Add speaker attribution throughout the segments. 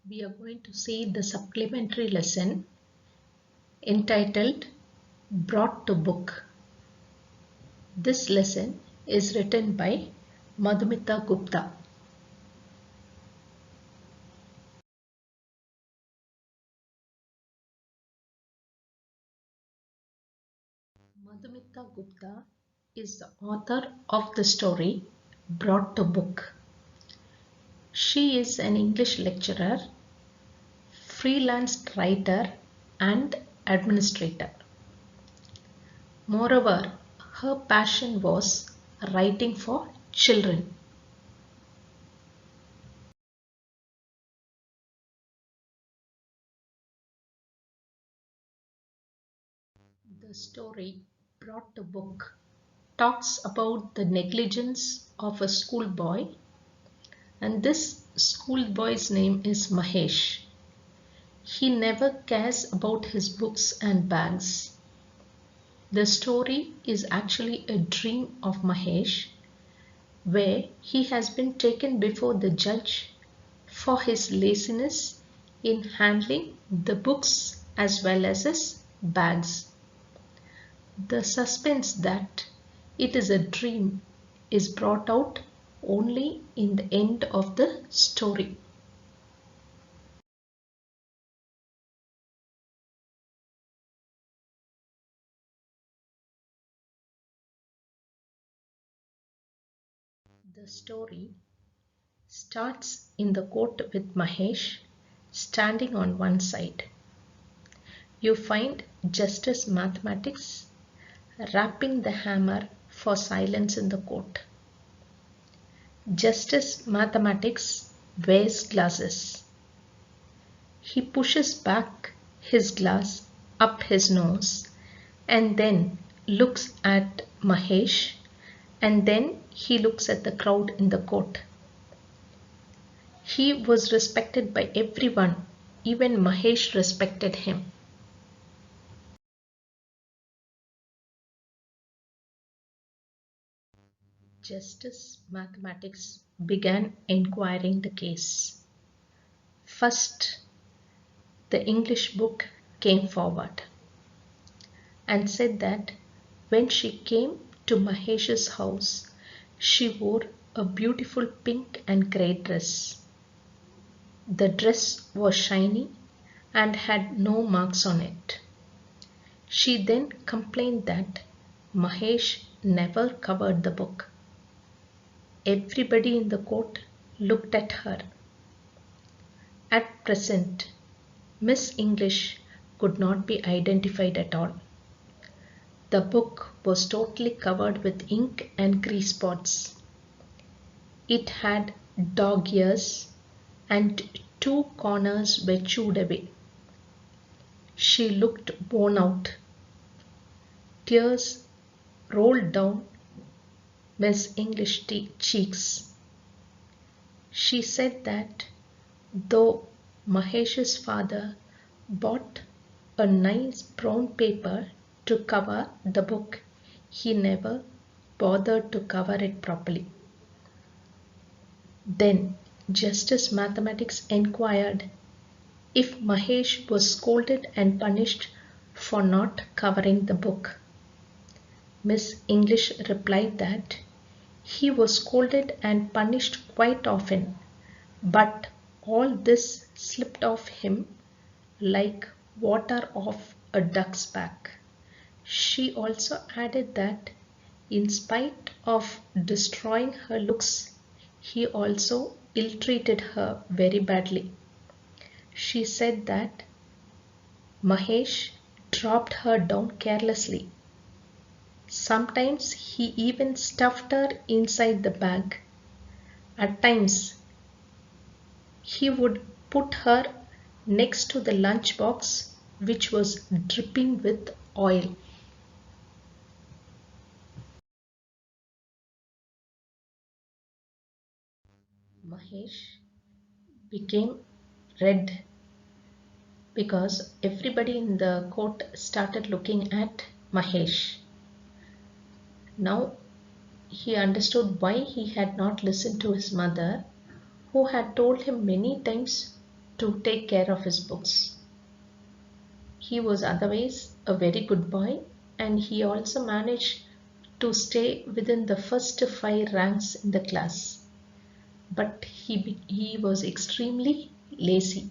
Speaker 1: We are going to see the supplementary lesson entitled Brought to Book. This lesson is written by MADHUMITA GUPTA. MADHUMITA GUPTA is the author of the story Brought to Book. She is an English lecturer, freelance writer and administrator. Moreover, her passion was writing for children. The story Brought to Book talks about the negligence of a schoolboy, and this schoolboy's name is Mahesh. He never cares about his books and bags. The story is actually a dream of Mahesh, where he has been taken before the judge for his laziness in handling the books as well as his bags. The suspense that it is a dream is brought out only in the end of the story. The story starts in the court with Mahesh standing on one side. You find Justice Mathematics rapping the hammer for silence in the court. Justice Mathematics wears glasses. He pushes back his glass up his nose and then looks at Mahesh, and then he looks at the crowd in the court. He was respected by everyone, even Mahesh respected him. Justice Mathematics began inquiring the case. First, the English book came forward and said that when she came to Mahesh's house, she wore a beautiful pink and grey dress. The dress was shiny and had no marks on it. She then complained that Mahesh never covered the book. Everybody in the court looked at her. At present, Miss English could not be identified at all. The book was totally covered with ink and grease spots. It had dog ears and two corners were chewed away. She looked worn out. Tears rolled down Miss English cheeks. She said that though Mahesh's father bought a nice brown paper to cover the book, he never bothered to cover it properly. Then Justice Mathematics inquired if Mahesh was scolded and punished for not covering the book. Miss English replied that he was scolded and punished quite often, but all this slipped off him like water off a duck's back. She also added that in spite of destroying her looks, he also ill-treated her very badly. She said that Mahesh dropped her down carelessly. Sometimes he even stuffed her inside the bag. At times, he would put her next to the lunch box, which was dripping with oil. Mahesh became red because everybody in the court started looking at Mahesh. Now he understood why he had not listened to his mother, who had told him many times to take care of his books. He was otherwise a very good boy, and he also managed to stay within the first 5 ranks in the class. But he was extremely lazy.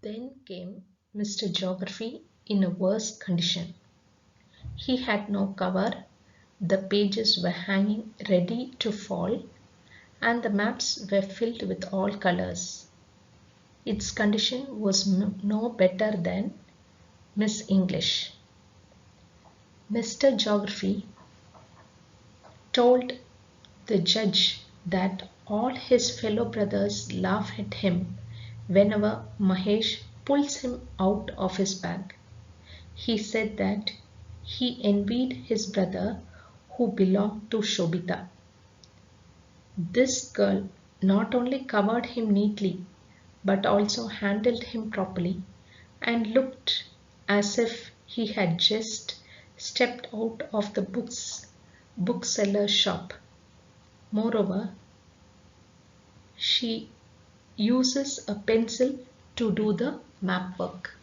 Speaker 1: Then came Mr. Geography in a worse condition. He had no cover, the pages were hanging ready to fall, and the maps were filled with all colors. Its condition was no better than Miss English. Mr. Geography told the judge that all his fellow brothers laugh at him whenever Mahesh pulls him out of his bag. He said that he envied his brother who belonged to Shobita. This girl not only covered him neatly but also handled him properly and looked as if he had just stepped out of the bookseller's shop. Moreover, she uses a pencil to do the map work.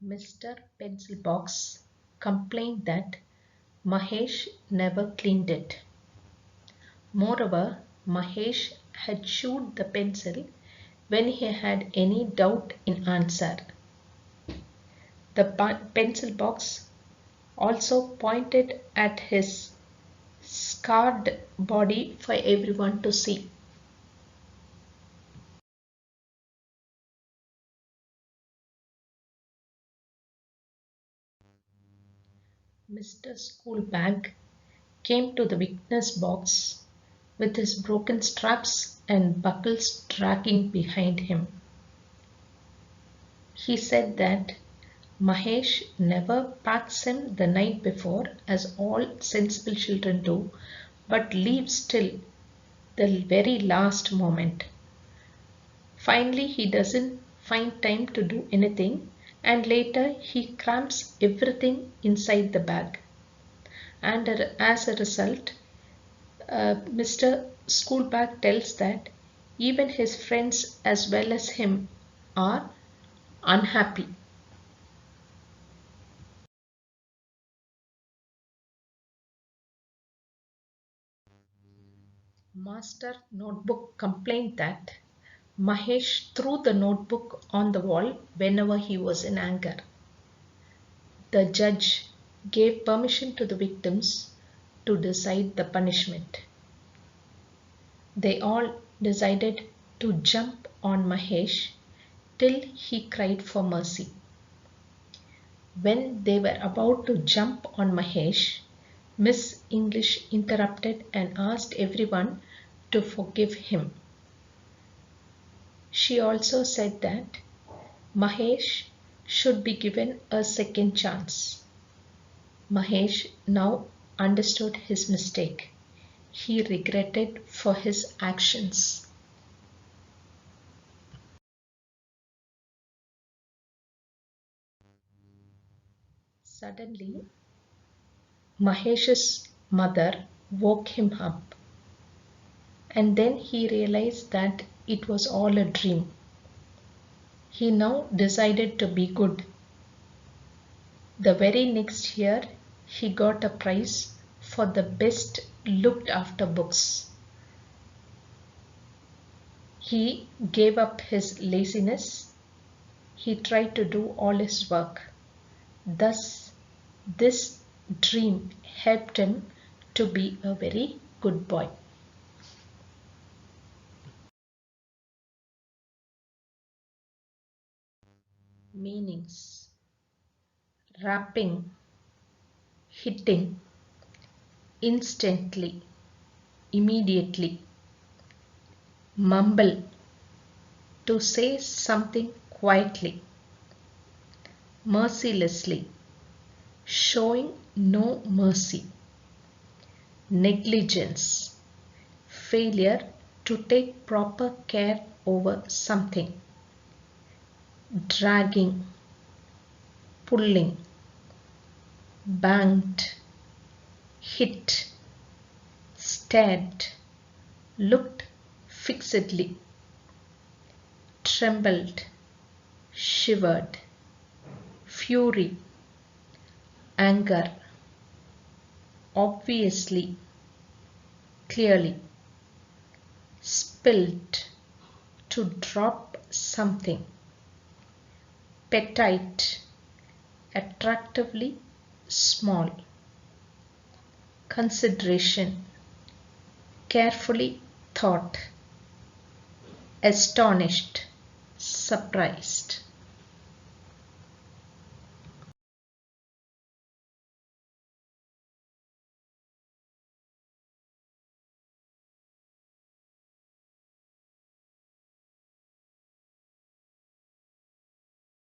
Speaker 1: Mr. Pencilbox complained that Mahesh never cleaned it. Moreover, Mahesh had chewed the pencil when he had any doubt in answer. The pencil box also pointed at his scarred body for everyone to see. Mr. Schoolbag came to the witness box with his broken straps and buckles dragging behind him. He said that Mahesh never packs him the night before as all sensible children do, but leaves till the very last moment. Finally, he doesn't find time to do anything, and later he cramps everything inside the bag. And as a result, Mr. Schoolbag tells that even his friends as well as him are unhappy. Master Notebook complained that Mahesh threw the notebook on the wall whenever he was in anger. The judge gave permission to the victims to decide the punishment. They all decided to jump on Mahesh till he cried for mercy. When they were about to jump on Mahesh, Miss English interrupted and asked everyone to forgive him. She also said that Mahesh should be given a second chance. Mahesh now understood his mistake. He regretted for his actions. Suddenly, Mahesh's mother woke him up, and then he realized that it was all a dream. He now decided to be good. The very next year, he got a prize for the best looked after books. He gave up his laziness. He tried to do all his work. Thus, this dream helped him to be a very good boy. Meanings: rapping, hitting, instantly, immediately. Mumble, to say something quietly. Mercilessly, showing no mercy. Negligence, failure to take proper care over something. dragging, pulling, banged, hit, stared, looked fixedly, trembled, shivered, fury, anger, obviously, clearly, spilled, to drop something, petite, attractively small, consideration, carefully thought, astonished, surprised.